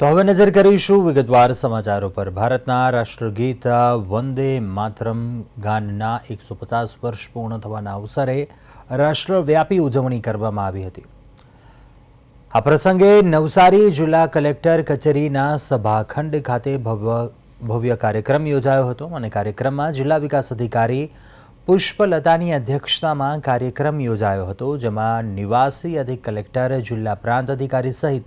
તો હવે નજર કરીશું વિગતવાર સમાચારો પર। ભારતના રાષ્ટ્રગીત વંદે માતરમ ગાનના 150 વર્ષ પૂર્ણ થવાના અવસરે રાષ્ટ્રવ્યાપી ઉજવણી કરવામાં આવી હતી। આ પ્રસંગે નવસારી જિલ્લા કલેક્ટર કચેરીના સભાખંડ ખાતે ભવ્ય કાર્યક્રમ યોજાયો હતો અને કાર્યક્રમમાં જિલ્લા વિકાસ અધિકારી પુષ્પલતાની અધ્યક્ષતામાં કાર્યક્રમ યોજાયો હતો, જેમાં નિવાસી અધિક કલેક્ટર, જિલ્લા પ્રાંત અધિકારી સહિત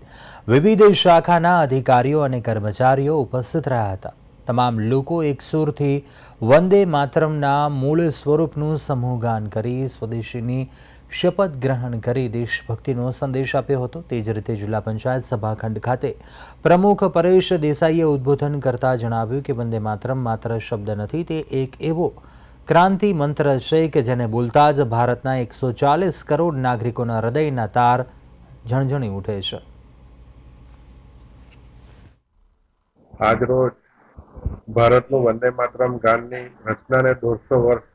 વિવિધ શાખાના અધિકારીઓ અને કર્મચારીઓ ઉપસ્થિત રહ્યા હતા। તમામ લોકો એકસુરથી વંદે માતરમના મૂળ સ્વરૂપનું સમૂહગાન કરી સ્વદેશીની શપથ ગ્રહણ કરી દેશભક્તિનો સંદેશ આપ્યો હતો। તે જ રીતે જિલ્લા પંચાયત સભાખંડ ખાતે પ્રમુખ પરેશ દેસાઈએ ઉદ્બોધન કરતા જણાવ્યું કે વંદે માતરમ માત્ર શબ્દ નથી, તે એક એવો ક્રાંતિ મંત્ર છે કે જેને બોલતા જ ભારતના 140 કરોડ નાગરિકોના હૃદયના તાર ઝણઝણી ઉઠે છે। આજરોજ ભારતનું વંદે માતરમ ગાનની રચનાને 150 વર્ષ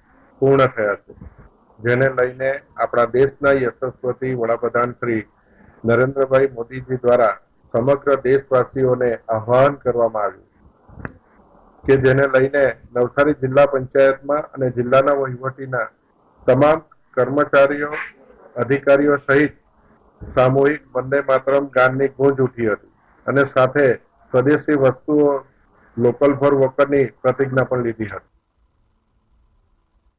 પૂર્ણ થયા છે, જેને લઈને આપણા દેશના યશસ્વી વડાપ્રધાન શ્રી નરેન્દ્રભાઈ મોદીજી દ્વારા સમગ્ર દેશવાસીઓને આહ્વાન કરવામાં આવ્યું કે જેને લઈને નવસારી જિલ્લા પંચાયતમાં અને જિલ્લાના વહીવટીના તમામ કર્મચારીઓ, અધિકારીઓ સહિત સામૂહિક વંદે માતરમ ગાનની ગૂંજ ઉઠી હતી અને સાથે સ્વદેશી વસ્તુઓ લોકલ ફોર વોકરની પ્રતિજ્ઞા પણ લીધી હતી।